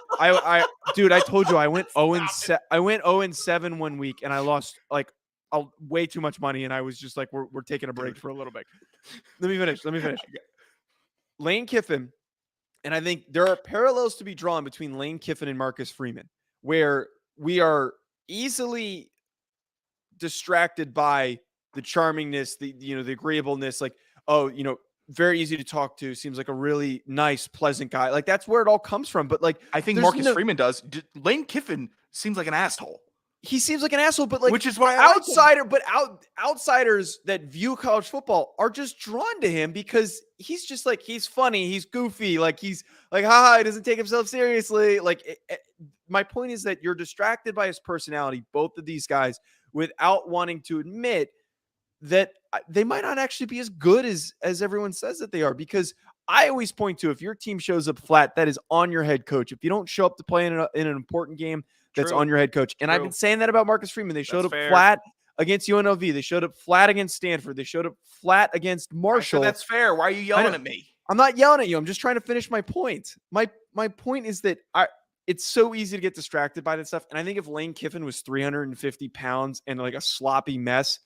Dude, I told you I went 0-7. I went 0-7 1 week and I lost like way too much money. And I was just like, we're taking a break for a little bit. Let me finish. Lane Kiffin, and I think there are parallels to be drawn between Lane Kiffin and Marcus Freeman, where we are easily distracted by the charmingness, the agreeableness, like, oh, very easy to talk to, seems like a really nice, pleasant guy. Like that's where it all comes from. But like, I think Marcus Freeman does. Lane Kiffin seems like an asshole. He seems like an asshole, but like, which is why outsiders that view college football are just drawn to him because he's just like, he's funny, he's goofy, like he's like, haha, he doesn't take himself seriously. Like my point is that you're distracted by his personality, both of these guys, without wanting to admit that they might not actually be as good as everyone says that they are. Because I always point to, if your team shows up flat, that is on your head coach. If you don't show up to play in an important game, that's on your head coach. And I've been saying that about Marcus Freeman. They showed up flat against UNLV. They showed up flat against Stanford. They showed up flat against Marshall. That's fair. Why are you yelling at me? I'm not yelling at you. I'm just trying to finish my point. My point is that it's so easy to get distracted by that stuff. And I think if Lane Kiffin was 350 pounds and like a sloppy mess,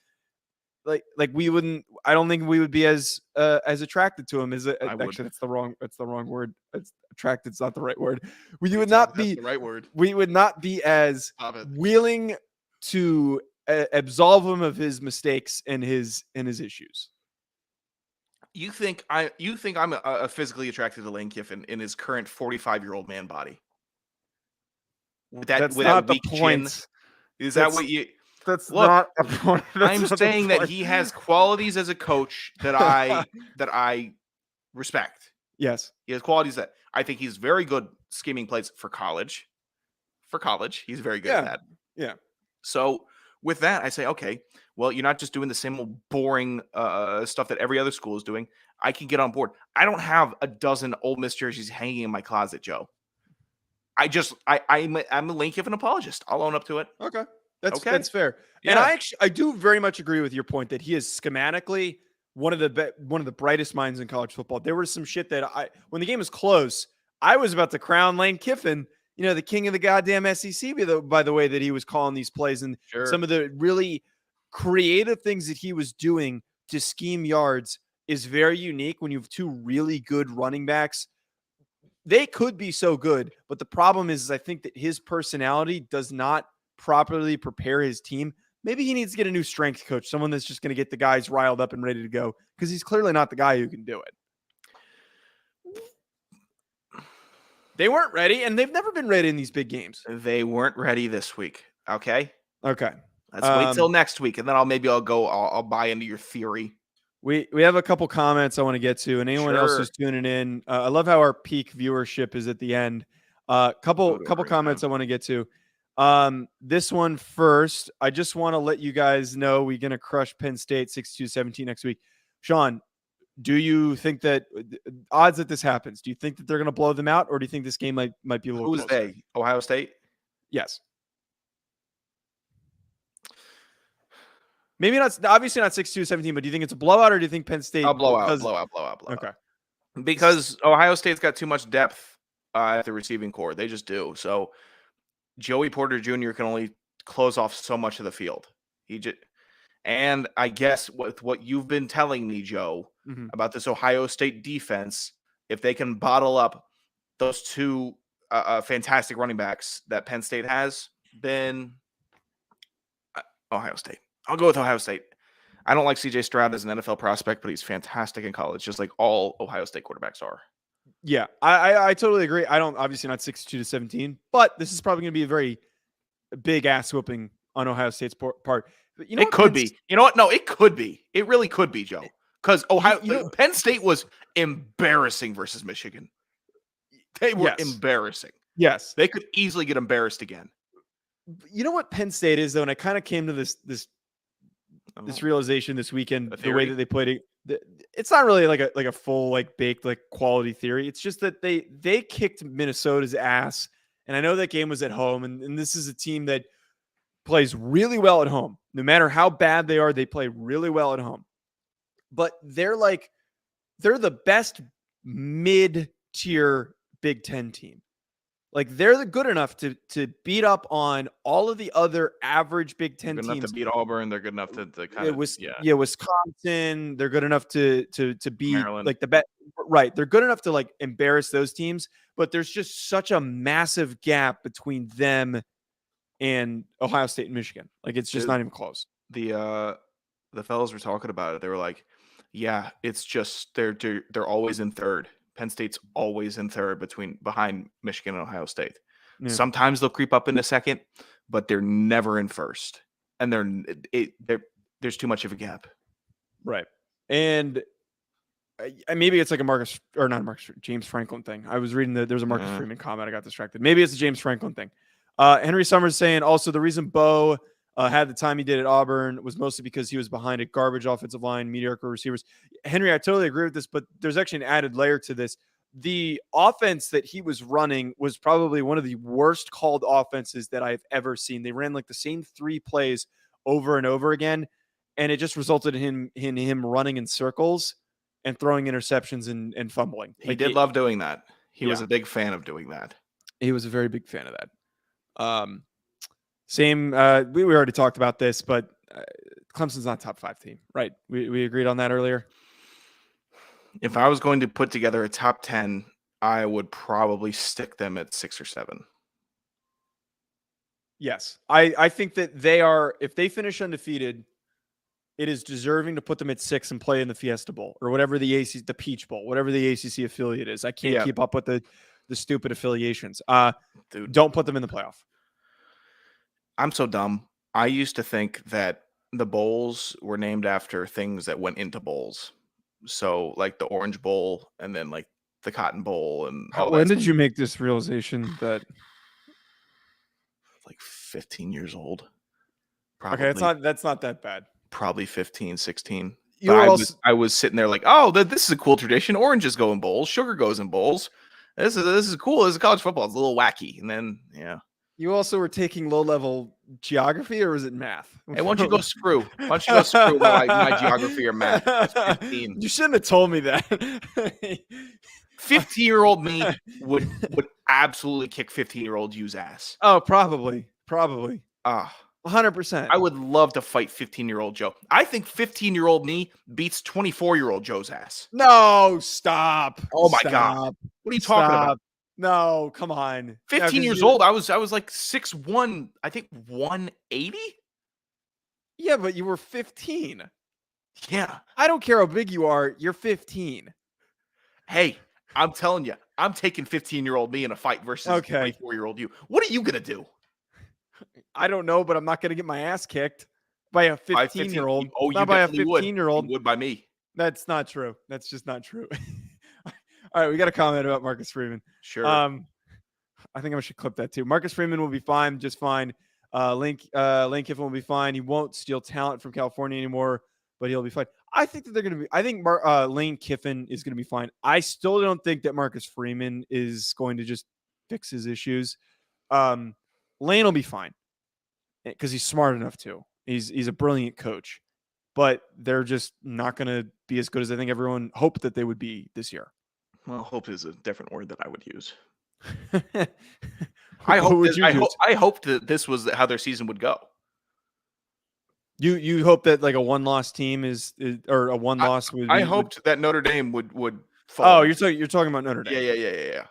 like I don't think we would be as attracted to him as actually that's the wrong word. Attracted's not the right word. We would not be the right word. We would not be as willing to absolve him of his mistakes and his issues. You think I'm physically attracted to Lane Kiffin in his current 45-year-old man body? That's not the point. Is that what you? That's not a point. I'm saying that he has qualities as a coach that I respect. Yes, he has qualities that I think he's very good scheming plays for college. He's very good at that. Yeah. So with that, I say, okay, well, you're not just doing the same old boring stuff that every other school is doing. I can get on board. I don't have a dozen Ole Miss jerseys hanging in my closet, Joe. I'm a Lane Kiffin apologist. I'll own up to it. Okay. That's fair. Yeah. And I do very much agree with your point that he is schematically one of the brightest minds in college football. There was some shit that when the game was close, I was about to crown Lane Kiffin, the king of the goddamn SEC by the way that he was calling these plays and some of the really creative things that he was doing to scheme yards is very unique when you have two really good running backs. They could be so good, but the problem is I think that his personality does not properly prepare his team. Maybe he needs to get a new strength coach, someone that's just going to get the guys riled up and ready to go, because he's clearly not the guy who can do it. They weren't ready, and they've never been ready in these big games. They weren't ready this week. Okay. Let's wait till next week, and then I'll buy into your theory. We have a couple comments I want to get to, and anyone else who's tuning in. I love how our peak viewership is at the end. Couple comments I want to get to. This one first. I just want to let you guys know we're going to crush Penn State 62-17 next week. Sean, do you think that odds that this happens? Do you think that they're going to blow them out, or do you think this game might be a little closer? Who's they? Ohio State? Yes. Maybe not, obviously not 62-17, but do you think it's a blowout, or do you think Penn State? Blowout. Okay. Because Ohio State's got too much depth at the receiving core. They just do. So Joey Porter Jr. can only close off so much of the field. And I guess with what you've been telling me, Joe, Mhm. about this Ohio State defense, if they can bottle up those two fantastic running backs that Penn State has, then Ohio State. I'll go with Ohio State. I don't like CJ Stroud as an NFL prospect, but he's fantastic in college, just like all Ohio State quarterbacks are. Yeah, I totally agree. I don't obviously not 62-17, but this is probably going to be a very big ass whooping on Ohio State's part. But you know It what? could be. You know what? No, it could be. It really could be, Joe. Because Penn State was embarrassing versus Michigan. They were embarrassing. Yes, they could easily get embarrassed again. You know what Penn State is though, and I kind of came to this realization this weekend. The way that they played it, it's not really like a full baked quality theory. It's just that they kicked Minnesota's ass, and I know that game was at home, and this is a team that plays really well at home. No matter how bad they are, they play really well at home. But they're the best mid-tier Big Ten team. They're good enough to beat up on all of the other average Big Ten teams. Good enough to beat Auburn. They're good enough to kind of Wisconsin. They're good enough to beat Maryland. the bet. Right, they're good enough to embarrass those teams. But there's just such a massive gap between them and Ohio State and Michigan. It's just not even close. The fellas were talking about it. They were like, "Yeah, it's just they're always in third. Penn State's always in third behind Michigan and Ohio State. Yeah. Sometimes they'll creep up in a second, but they're never in first. And there's too much of a gap." Right. And maybe it's like James Franklin thing. I was reading there's a Marcus Freeman comment. I got distracted. Maybe it's a James Franklin thing. Henry Summers saying also the reason Bo had the time he did at Auburn was mostly because he was behind a garbage offensive line, mediocre receivers. Henry, I totally agree with this, but there's actually an added layer to this. The offense that he was running was probably one of the worst called offenses that I've ever seen. They ran the same 3 plays over and over again, and it just resulted in him running in circles and throwing interceptions and fumbling. He did love doing that. He was a big fan of doing that. He was a very big fan of that. Same. We already talked about this, but Clemson's not a top 5 team, right? We agreed on that earlier. If I was going to put together a top 10, I would probably stick them at 6 or 7. Yes, I think that they are. If they finish undefeated, it is deserving to put them at 6 and play in the Fiesta Bowl or whatever the Peach Bowl, whatever the ACC affiliate is. I can't keep up with the stupid affiliations. Dude, don't put them in the playoff. I'm so dumb. I used to think that the bowls were named after things that went into bowls. So the Orange Bowl and then the Cotton Bowl and all that. When did you make this realization that 15 years old? Probably. Okay, that's not that bad. Probably 15, 16. I was sitting there this is a cool tradition. Oranges go in bowls. Sugar goes in bowls. This is cool. This is college football. It's a little wacky. And then, You also were taking low-level geography, or was it math? Hey, why don't you go screw? Why don't you go screw my geography or math? That's 15. You shouldn't have told me that. 15-year-old me would absolutely kick 15-year-old you's ass. Oh, probably. 100%. I would love to fight 15-year-old Joe. I think 15-year-old me beats 24-year-old Joe's ass. No, stop. Oh my God. What are you talking about? No, come on. 15 years old. I was 6'1", I think 180. Yeah, but you were 15. Yeah. I don't care how big you are. You're 15. Hey, I'm telling you, I'm taking 15-year-old me in a fight versus 24-year-old you. What are you going to do? I don't know, but I'm not going to get my ass kicked by a 15-year-old. Oh, not by a 15-year-old. You would by me. That's not true. That's just not true. All right, we got a comment about Marcus Freeman. Sure. I think I should clip that too. Marcus Freeman will be fine, just fine. Lane Kiffin will be fine. He won't steal talent from California anymore, but he'll be fine. I think that they're going to be. I think Lane Kiffin is going to be fine. I still don't think that Marcus Freeman is going to just fix his issues. Lane will be fine because he's smart enough to. He's a brilliant coach, but they're just not going to be as good as I think everyone hoped that they would be this year. Well, hope is a different word that I would use. I hoped that this was how their season would go. You hope that like a one-loss team is or a one-loss would I be. hoped that Notre Dame would Oh, fold. you're talking about Notre Dame.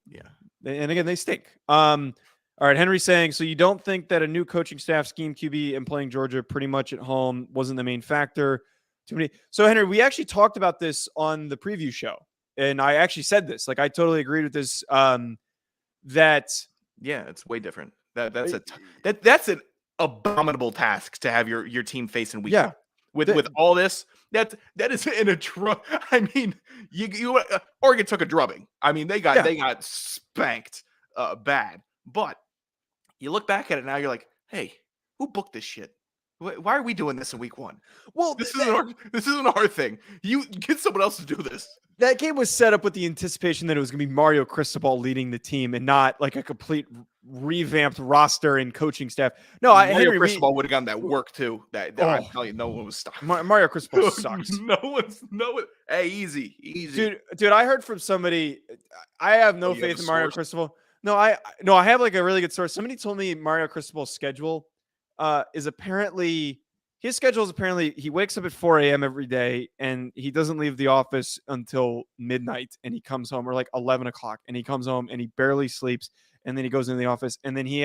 Yeah. And again, they stink. All right, Henry's saying, so you don't think that a new coaching staff, scheme, QB, and playing Georgia pretty much at home wasn't the main factor? Too many. So Henry, we actually talked about this on the preview show, and I actually said this. Like, I totally agreed with this. That it's way different. That's an abominable task to have your team face in week one. With all this. That is in a I mean, you Oregon took a drubbing. I mean, they got spanked bad. But you look back at it now, you're like, hey, who booked this shit? Why are we doing this in week one? Well, this isn't our thing. You get someone else to do this. That game was set up with the anticipation that it was going to be Mario Cristobal leading the team and not like a complete revamped roster and coaching staff. No, Mario Cristobal would have gotten that work too. I'm telling you, no one was stopping. Mario Cristobal sucks. Hey, easy. Dude, I heard from somebody. I have no faith in Mario Cristobal. No, I have like a really good source. Somebody told me Mario Cristobal's schedule is apparently. His schedule is apparently he wakes up at 4 a.m. every day and he doesn't leave the office until midnight and he comes home or like 11 o'clock and he comes home and he barely sleeps and then he goes into the office and then he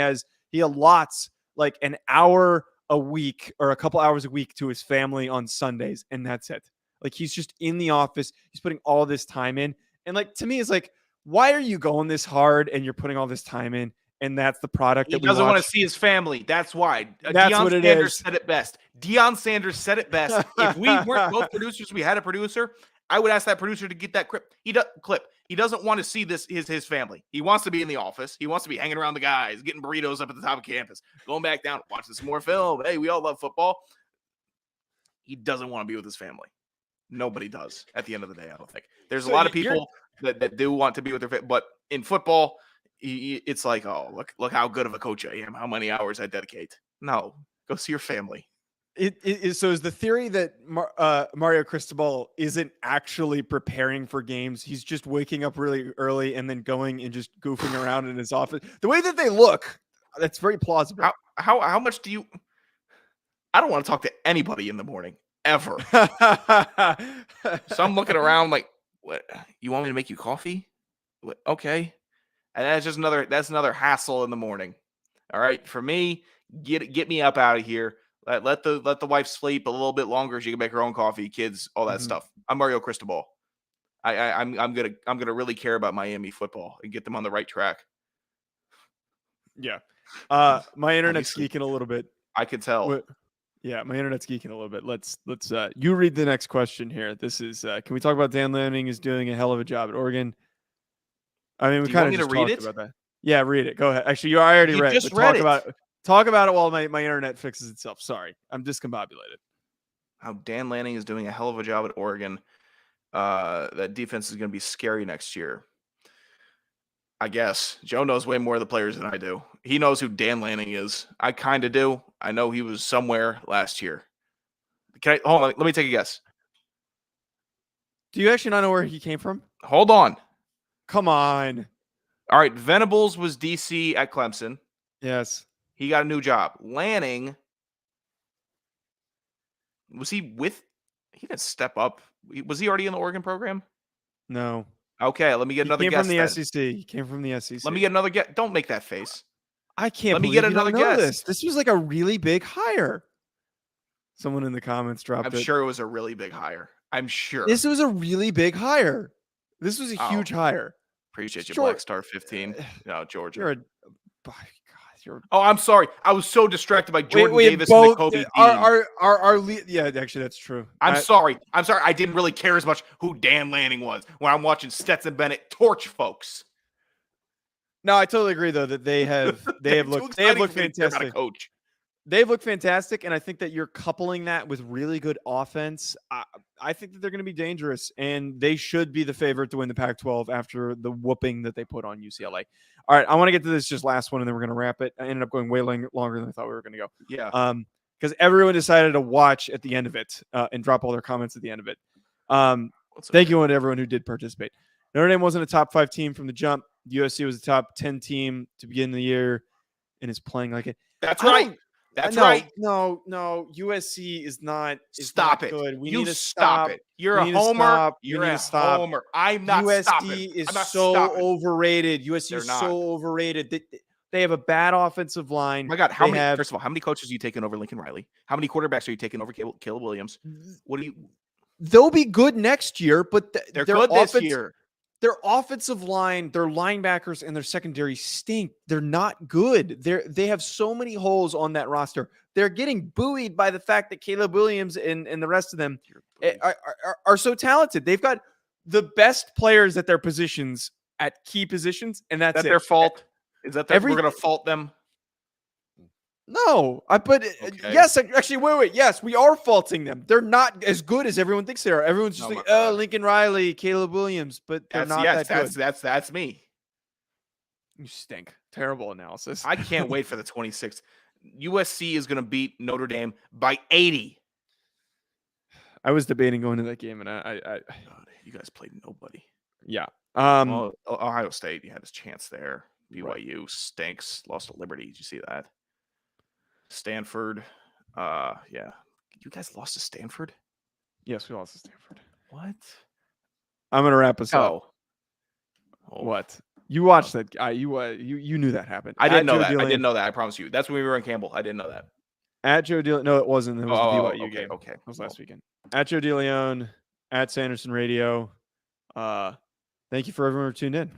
allots like an hour a week or a couple hours a week to his family on Sundays and that's it. Like he's just in the office. He's putting all this time in. And like to me, it's like, why are you going this hard and you're putting all this time in? And that's the product that he doesn't want to see his family. That's why. That's Deion what it Sanders is. said it best. Deion Sanders said it best. If we weren't both producers, we had a producer, I would ask that producer to get that clip. He doesn't want to see his family. He wants to be in the office. He wants to be hanging around the guys, getting burritos up at the top of campus, going back down, watching some more film. Hey, we all love football. He doesn't want to be with his family. Nobody does at the end of the day, I don't think. There's a lot of people that do want to be with their family, but in football, it's like, oh, look how good of a coach I am, how many hours I dedicate. No, go see your family. So is the theory that Mario Cristobal isn't actually preparing for games? He's just waking up really early and then going and just goofing around in his office. The way that they look, that's very plausible. How much do you? I don't want to talk to anybody in the morning ever. So I'm looking around like, what? You want me to make you coffee? What? Okay. And that's another hassle in the morning. All right. For me, get me up out of here. Let the wife sleep a little bit longer. She can make her own coffee, kids, all that stuff. I'm Mario Cristobal. I'm gonna really care about Miami football and get them on the right track. Yeah. My internet's geeking a little bit. I could tell. Yeah, my internet's geeking a little bit. Let's you read the next question here. This is can we talk about Dan Lanning is doing a hell of a job at Oregon? I mean, we kind of just talked about that. Yeah, read it. Go ahead. Actually, I already read it. Talk about it while my internet fixes itself. Sorry, I'm discombobulated. How Dan Lanning is doing a hell of a job at Oregon. That defense is going to be scary next year. I guess Joe knows way more of the players than I do. He knows who Dan Lanning is. I kind of do. I know he was somewhere last year. Hold on? Let me take a guess. Do you actually not know where he came from? Hold on. Come on. All right. Venables was DC at Clemson. Yes. He got a new job. Lanning, was he he didn't step up. Was he already in the Oregon program? No. Okay, let me get another guess. He came from the SEC. Let me get another guess. Don't make that face. I can't Let me get another guess. This was like a really big hire. Someone in the comments dropped it. I'm sure it was a really big hire. I'm sure. This was a really big hire. This was a huge hire. Appreciate you, Black Star 15. No, Georgia. I'm sorry. I was so distracted by Jordan Davis and the Kobe team. Yeah, actually, that's true. I'm sorry. I didn't really care as much who Dan Lanning was when I'm watching Stetson Bennett torch folks. No, I totally agree though that they have looked fantastic. Coach. They've looked fantastic, and I think that you're coupling that with really good offense. I think that they're going to be dangerous, and they should be the favorite to win the Pac-12 after the whooping that they put on UCLA. All right, I want to get to this just last one, and then we're going to wrap it. I ended up going way longer than I thought we were going to go. Yeah. Because everyone decided to watch at the end of it and drop all their comments at the end of it. Thank you to everyone who did participate. Notre Dame wasn't a top 5 team from the jump. USC was a top 10 team to begin the year and is playing like it. That's right. That's no, right. no. USC is not Stop it. good. We You need to stop stop. it. You're We a need to homer. stop. We You're need a to stop. homer. I'm not stopping. USD is I'm not so stopping. overrated. USC They're is not. so overrated. They have a bad offensive line. My God, They have. first of all, how many coaches are you taking over Lincoln Riley? How many quarterbacks are you taking over Caleb Williams? What do you? They'll be good next year, but They're their good this year. Their offensive line, their linebackers, and their secondary stink. They're not good. They have so many holes on that roster. They're getting buoyed by the fact that Caleb Williams and the rest of them are so talented. They've got the best players at their positions, at key positions, and that's Is that it. their fault? Is that we're going to fault them? No, but Okay. yes, actually, wait. Yes, we are faulting them. They're not as good as everyone thinks they are. Everyone's just like, oh, Lincoln Riley, Caleb Williams, but they're not that good. That's me. You stink. Terrible analysis. I can't wait for the 26th. USC is going to beat Notre Dame by 80. I was debating going to that game, and I God, you guys played nobody. Yeah. Well, Ohio State, you had his chance there. BYU stinks. Lost to Liberty. Did you see that? Stanford. Yeah. You guys lost to Stanford? Yes, we lost to Stanford. What? I'm gonna wrap us up. Oh. What? You watched that? You knew that happened. I didn't know that. I didn't know that. I promise you. That's when we were in Campbell. I didn't know that. At Joe DeLeone. No, it wasn't. It was the BYU game. Okay. It was last weekend. At Joe DeLeone. At Sanderson Radio. Thank you for everyone who tuned in.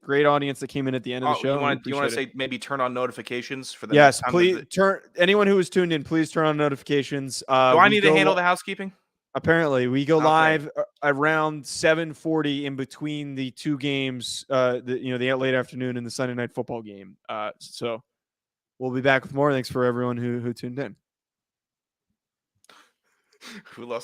Great audience that came in at the end of the show. You want to say maybe turn on notifications for the yes, next time please turn anyone who was tuned in. Please turn on notifications. Do I need to handle the housekeeping? Apparently, we go live around 7:40 in between the two games. The late afternoon and the Sunday night football game. So we'll be back with more. Thanks for everyone who tuned in. Who lost?